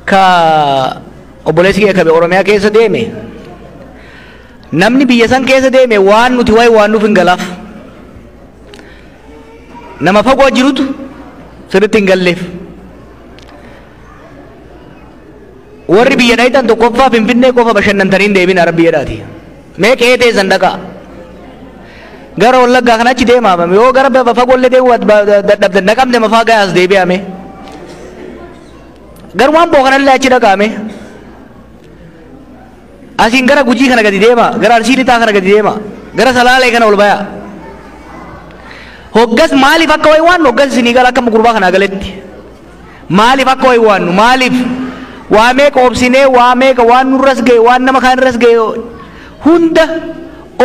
ka obboleessi kee kabe Oromiyaa keessa deeme namni biyya san keessa deeme waan nuti waan nuuf hin galaaf nama fagoo jirutu sirriitti hin galleef warri biyya dhaytan tokkoffaa Finfinnee qofa bashannantanii hin deebin Arabiyyaadhaati mee qeetee zandaqaa gara Wallaggaa kana achi deemaa yoo gara fagoollee deemu dadhabdan naqamne mafaa gaas deebi'ame garumaan boo kanallee achi dhaqaame asiin gara Gujii kana gadi deema gara Arsii Lixaa kana gadi deema gara Salaalee kana ol baya hoggas maaliif akka wayi waan hoggas isinii gara akka gurbaa kana galetti maaliif akka wayi waan maaliif waa meeqa obsinee waa meeqa waan nurras ga'e waan nama kaan irras ga'e hunda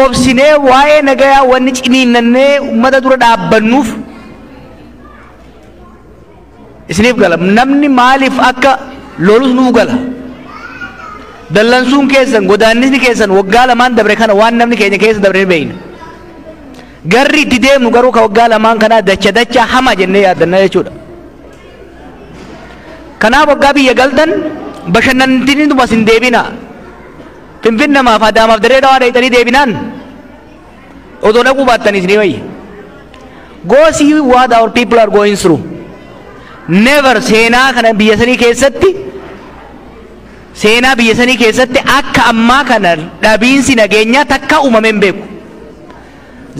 obsinee waa'ee nagayaa wanni ciniinnannee ummata dura dhaabbannuuf isiniif gala namni maaliif akka lolus nuuf gala dallansuun keessan godaannisni keessan waggaa lamaan dabre kana waan namni keenya keessa dabre beeyna garri itti deemnu garuu ka waggaa lamaan kanaa dacha hama jennee yaaddanna jechuudha kanaaf waggaa biyya galtan bashannantiniituma sin deebina Finfinnemaaf Adaamaaf Dirree Dhawaa dhayxanii deebinaan odoo dhaquu baattanis ni wayya go see what our people are going through never seenaa kana biyya sanii keessatti akka ammaa kana dhabiinsi nageenyaa takka uumameen beeku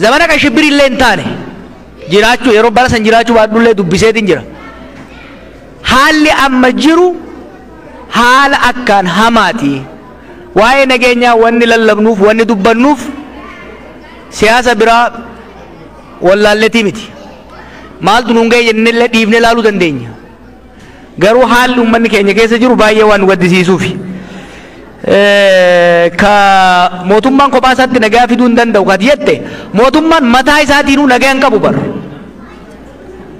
zamana ka shibbirillee hin taane jiraachuu yeroo bara san jiraachuu baadhullee dubbiseetiin jira haalli amma jiru haala akkaan hamaati waa'ee nageenyaa wanni lallabnuuf wanni dubbannuuf siyaasa biraa wallaalletii miti maaltu nuun ga'e jennellee dhiifne laaluu dandeenya garuu haalli uummanni keenya keessa jiru baay'ee waan nu gaddisiisuufi ka mootummaan kophaa isaatti nagaa fiduu hin danda'u kati jette mootummaan mataa isaatiinuu nagaa hin qabu bar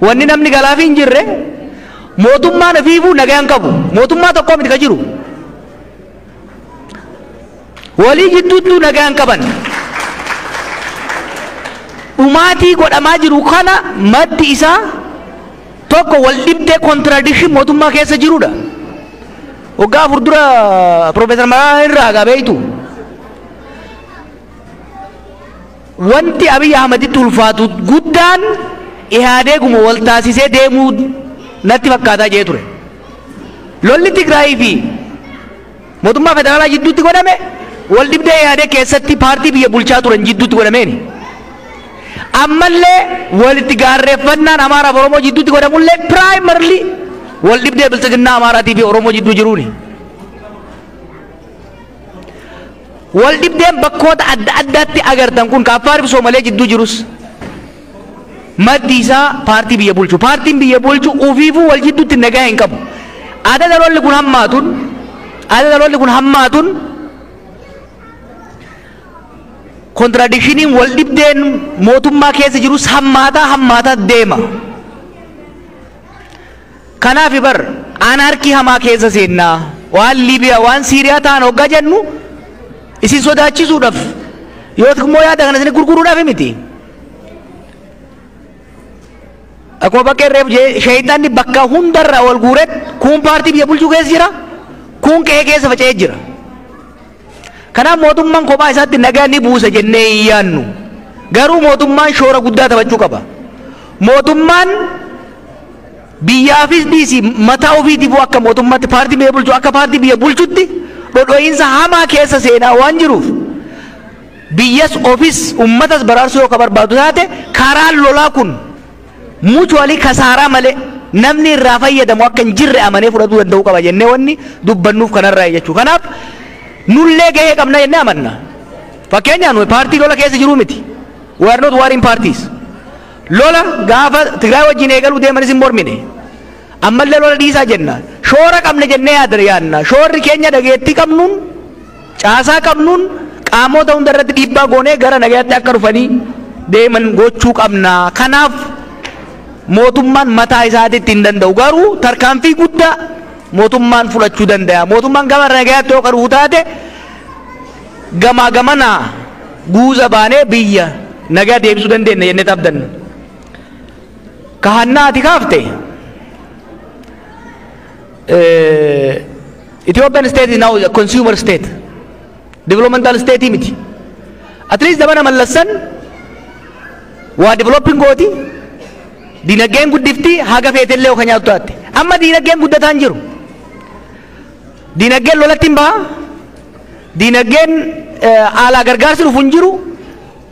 wanni namni galaafii hin jirre mootummaan afiifuu nagaa hin qabu mootummaa tokkoo miti ka jiru walii jidduuttuu nagaa hin qaban dhumaatii godhamaa jiru kana maddi isaa tokko wal dhibdee contradiction mootummaa keessa jirudha waggaa afur dura Profeesar Mararaa irraa gabeeytu wanti Abiy Ahmeditti ulfaatu guddaan Ihaadeeguma wal taasisee deemuu natti fakkaataa jee ture lolli Tigraayii fi mootummaa federaalaa jidduutti godhame wal dhibdee Ihaadeeg keessatti paartii biyya bulchaa turan jidduutti godhameeni ammallee walitti gaarreeffannaan Amaaraaf Oromoo jidduutti godhamullee primarily wal dhibdee bilchiginaa Amaaraatii fi Oromoo jidduu jiruuni wal dhibdeen bakkoota adda addaatti agartan kun ka Affaariif Soomalee jidduu jirus maddi isaa paartii biyya bulchu ufiifuu wal jidduutti nagaa hin qabu adada lolli kun hammaatun contradictioniin wal dhibdeen mootummaa keessa jirus hammaataa deema kanaaf bar anarkii hamaa keessa seennaa waan Liibiyaa waan Siiriyaa ta'an hoggaa jennu isin sodaachisuudhaaf yoo immoo yaada kana isin gurguruudhaaf miti akkuma bakka irreef shayitaanni bakka hundarraa wal guuret kun paartii biyya bulchuu keessa jira kun qe'ee keessa faca'ee jira kanaaf mootummaan kophaa isaatti nagaa ni buusa jennee hin yaannu garuu mootummaan shoora guddaa taphachuu qaba mootummaan biyyaafis dhiisi mataa ofiitiifuu akka mootummaatti paartii biyya bulchu akka paartii biyya bulchutti dhodho'iinsa hamaa keessa seenaa waan jiruuf biyyas ofis ummatas baraarsuu yoo ka barbaadu taate karaan lolaa kun mutuwalii kasaaraa malee namni irraa fayyadamu akka hin jirre amanee fudhatuu danda'uu qaba jennee wanni dubbannuuf kanarraa jechuu kanaaf nullee gahee qabna jennee amanna fakkeenyaan paartii lola keessa jiruu miti we are not warring parties lola gaafa Tigraay wajjin eegaluu deemanis hin mormine ammallee lola dhiisaa jenna shoora qabna jennee yaanna shoorri keenya dhageettii qabnuun caasaa qabnuun qaamota hunda irratti dhiibbaa goonee gara nagaatti akka dhufanii deeman gochuu qabna kanaaf mootummaan mataa isaatiitti hin danda'u garuu tarkaanfii guddaa mootummaan fudhachuu danda'a mootummaan gama nagaatti yoo qabu taate gamaa gamanaa guuza baanee biyya nagaa deebisuu dandeenya jennee abdanna kahannaati kaafte Ethiopian state is now a consumer state. Developmental state miti. At least dabana mallasan wa developing gooti dinageen guddifti haga feetellee o kanyaatu taate. Amma dinageen guddataan jiru. Dinageen lolattiin baha. Dinageen ala gargaarsi dhufu hin jiru.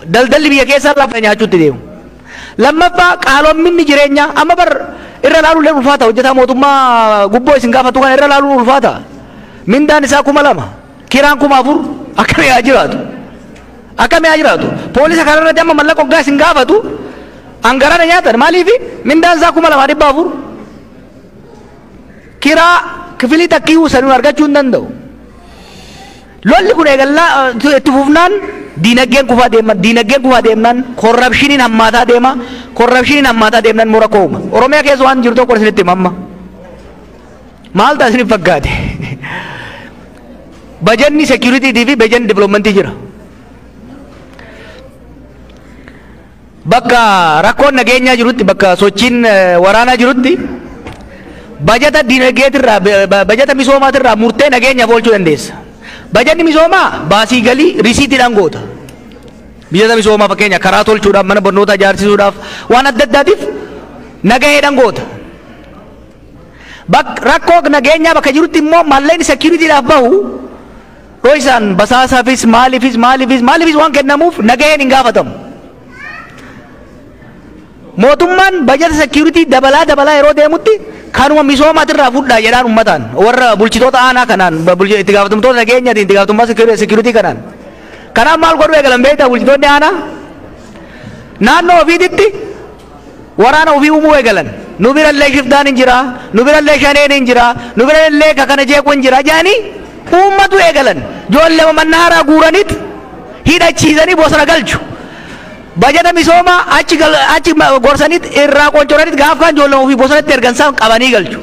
Daldalli biyya keessaa lafa nyaachuutti deemu. Lammaffaa qaalomminni jireenyaa amma bar irra laaluun lee ulfaata hojjetaa mootummaa gubboo isin gaafatu kana irra laaluun ulfaata. Mindaan isaa 2,000 kiraan 4,000 akkamii haa jiraatu. Akkamii haa jiraatu. Poolisa kanarratti amma mallaqa hoggaa isin gaafatu angarana nyaatan maaliifi mindaan isaa 2,400 kiraa kifilii takkiyyuu sanuun argachuu hin danda'u. Lolli kun eegallaa itti fufnaan dinageen kufaa deemnaan korrapshiniin hammaataa deema. Korrapshiniin hammaataa deemnaan mura kooma. Oromiyaa keessa waan jiru tokko isinitti himamma. Maal ta'a isiniif fakkaate? Bajanni security fi bajanni developmentii jira. Bakka rakkoon nageenyaa jirutti bakka sochiin waraanaa jirutti bajata dinagdeetirraa bajata misoomaatirraa murtee nageenyaaf oolchuu dandeessa. Bajanni misoomaa baasii galii risiitiidhaan goota. Biyya misoomaa fakkeenya karaa tolchuudhaaf mana barnootaa ijaarsisuudhaaf waan adda addaatiif nagaheedhaan goota. Rakkoo nageenyaa bakka jirutti immoo malleen securityidhaaf bahu roisaan basaasaafis maaliifis waan kennamuuf nagaheen hin gaafatamu. Mootummaan bajata security dabalaa yeroo deemutti kanuma misoomatirraa fudhaa jedhaan ummataan warra bulchitoota aanaa kanaan itti gaafatamtoota nageenyaatiin itti gaafatamummaa security kanaan. Kanaaf maal godhu eegalan beektaa bulchitoonni aanaa naannoo ofiititti waraana ofii uumuu eegalan. Nu birallee shiftaan hin jira, nu birallee shaneen hin jira, nu birallee kakana jeequ hin jira jedhanii uummatu eegalan. Ijoollee mannaaraa guuraniit hidhachiisanii bosona galchu. Bajata misoomaa achi gorsaniit irraa qoncoraniit gaafkaan ijoollee ofii bosonatti ergansaa qabanii galchu.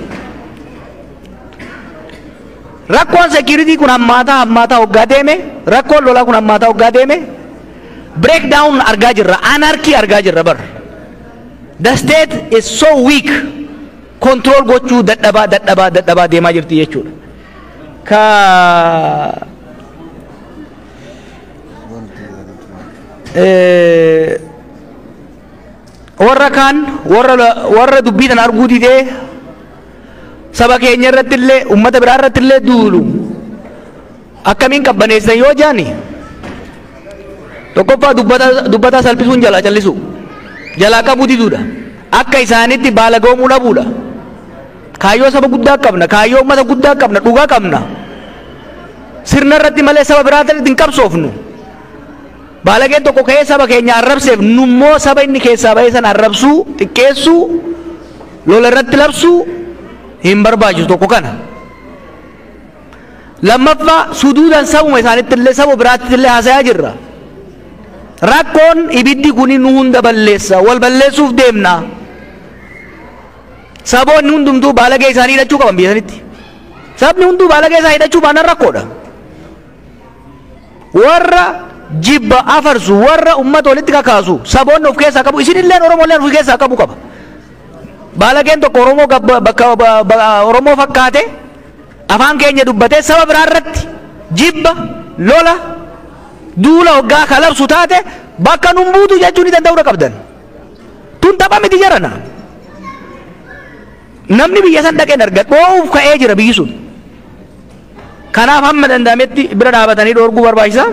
Rakkoon security kun hammaataa hoggaa deeme, rakkoon lolaa kun hammaataa hoggaa deeme, breakdown argaa jirra, anarchy argaa jirra bar. The state is so weak, control gochuu dadhabaa deemaa jirti jechuudha. Warra kaan warra dubbii tan arguu didee saba keenya irratti illee ummata biraa irratti illee duulu akkamiin qabbaneessan yoo jaani tokkoffaa dubbataa salphisuun jalaa callisu jalaa qabuu diduudha akka isaanitti baala goomuu dhabuudha. Kaayyoo saba guddaa qabna, kaayyoo ummata guddaa qabna, dhugaa qabna. Sirna irratti malee saba biraa irratti hin qabsoofnu. Baalageen tokko ka'ee saba keenya arrabseef nummoo saba inni keessaa ba'ee sana arrabsuu, xiqqeessuu, lola irratti labsuu hin barbaachisu tokko kana. Lammaffaa suduudhaan sabuma isaanitti illee saba biraatti illee haasayaa jirra. Rakkoon ibiddi kuni nu hunda balleessa, wal balleessuuf deemna. Saboonni hundumtuu baalagee isaanii hidhachuu qaban biyya sanitti. Sabni hunduu baalagee isaa hidhachuu baannaan rakkoodha. Warra jibba afarsu warra ummata walitti kakaasu saboonni of keessaa qabu isinillee Oromolleen of keessaa qabu qaba. Baalageen tokko Oromoo fakkaate afaan keenya dubbatee saba biraa irratti jibba lola duula hoggaa kalabsu taate bakka nun buutu jechuun ni danda'uu qabdan. Tun tapha miti jarana. Namni biyya san dhaqeen argatu dhoof ka'ee jira biyyi sun. Kanaaf hamma danda'ametti bira dhaabatanii dhoorguu barbaachisa.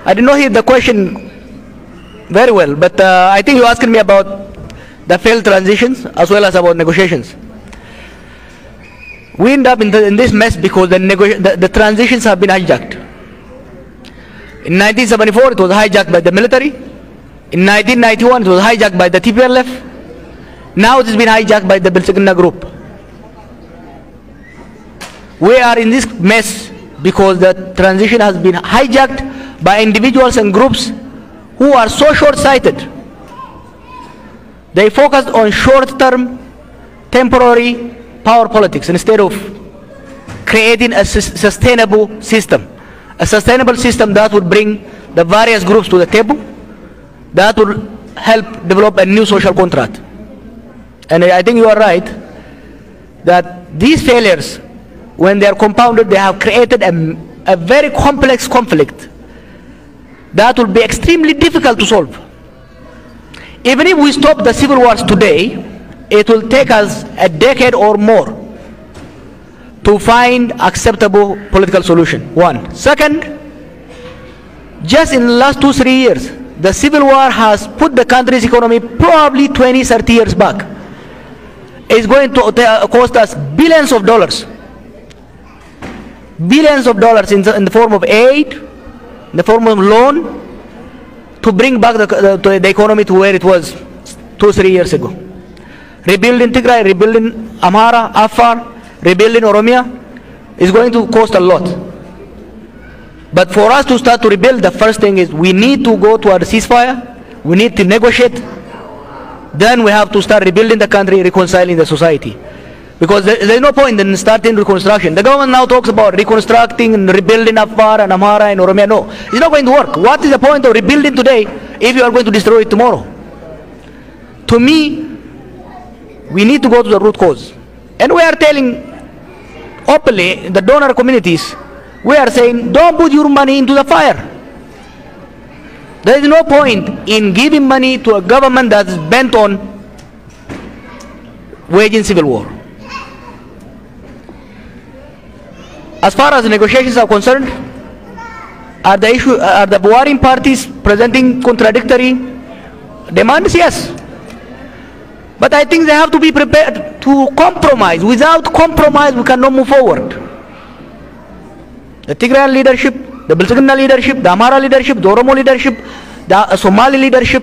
I did not hear the question very well, but I think you asked me about the failed transitions as well as about negotiations. We end up in this mess because the transitions have been hijacked. In 1974, it was hijacked by the military. In 1991, it was hijacked by the TPLF. Now it has been hijacked by the Bilsigna group. We are in this mess because the transition has been hijacked by individuals and groups who are so short-sighted. They focused on short-term, temporary power politics instead of creating a sustainable system. A sustainable system that would bring the various groups to the table, that would help develop a new social contract. And I think you are right. that these failures, when they are compounded, they have created a very complex conflict that will be extremely difficult to solve. Even if we stop the civil wars today, it will take us a decade or more to find acceptable political solution. One. Second, just in the last 2-3 years, the civil war has put the country's economy probably 20-30 years back. It's going to cost us billions of dollars. Billions of dollars in the form of aid, in the form of loan, to bring back the economy to where it was 2-3 years ago. Rebuilding Tigray, rebuilding Amhara, Afar, rebuilding Oromia is going to cost a lot. But for us to start to rebuild, the first thing is we need to go to a ceasefire, we need to negotiate, then we have to start rebuilding the country, reconciling the society. Because there's no point in starting reconstruction. The government now talks about reconstructing and rebuilding Afar and Amhara and Oromia. No, it's not going to work. What is the point of rebuilding today if you are going to destroy it tomorrow? To me, we need to go to the root cause. And we are telling openly the donor communities, we are saying, don't put your money into the fire. There is no point in giving money to a government that is bent on waging civil war. As far as the negotiations are concerned, are the warring parties presenting contradictory demands? Yes. But I think they have to be prepared to compromise. Without compromise, we cannot move forward. The Tigrayan leadership, the Bilsagana leadership, the Amhara leadership, the Oromo leadership, the Somali leadership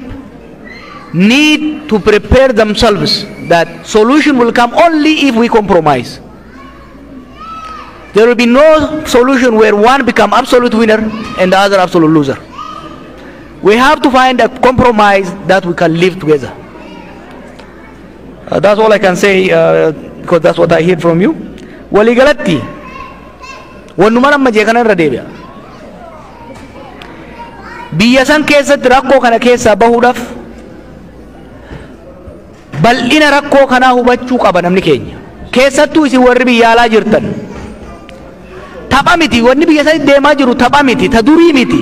need to prepare themselves that solution will come only if we compromise. There will be no solution where one become absolute winner and the other absolute loser. We have to find a compromise that we can live together. That's all I can say because that's what I heard from you. Waligalatti, wanumaram majekana radebya. Biyasan kesa rakko kana kesa bahudaf. Bal'ina rakko kana hubachuu qaba namni keenya. Keessattuu isin warri biyyaalaa jirtan. Tapha miti wanni biyya sana deemaa jiru tapha miti ta durii miti.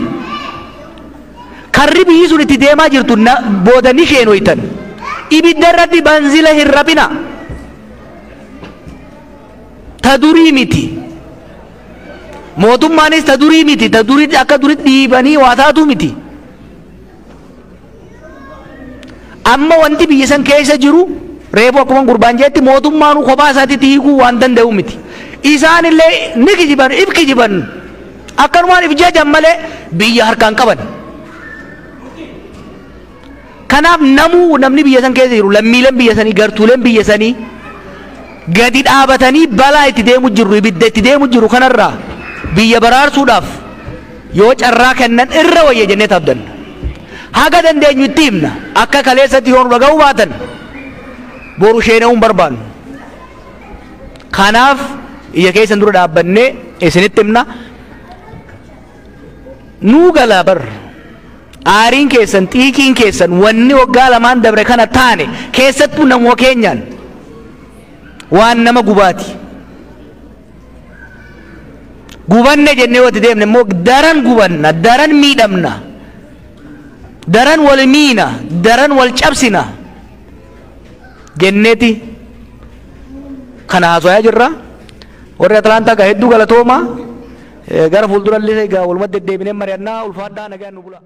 Karri biyyi sun itti deemaa jirtu boodani sheenoytan. Ibidda irratti banzila hin rabina. Ta durii miti. Mootummaanis ta durii miti. Ta durii akka durii dhiibanii waa taatu miti. Amma wanti biyya san keessa jiru reefu akkuma gurbaan jeetti mootummaan kophaa isaatiitti hiikuu waan danda'u miti. Isaan illee ni kijiban, if kijiban. Akkanumaan if jajan malee biyya harkaan qaban. Kanaaf namni biyya san keessa jiru, lammiileen biyya sanii, gartuuleen biyya sanii gadi dhaabatanii balaa itti deemu jiru, ibidda itti deemu jiru kanarraa biyya baraarsuudhaaf yoo carraa kennan irra wayya jennee taabdan. Haga dandeenyu itti himna. Akka kaleessatti yoo dhaga'uu baatan boru sheene'uun barbaannu. Kanaaf iyya keessan dura dhaabbannee isinitti himna. Nuu galaa bar aariin keessan xiiqiin keessan wanni waggaa lamaan dabre kana taane keessattuu namoo keenyaan waan nama gubaati. Gubanne jennee wati deemne immoo daran gubanna, daran miidhamna, daran wal miina, daran wal cabsina jenneeti kana haasoyaa jirra. Warri Atlaantaa gaa hedduu galatooma gara fuuldurallee gaa walumaa deddeebinee mari'annaa ulfaadhaa nagaan nu bula.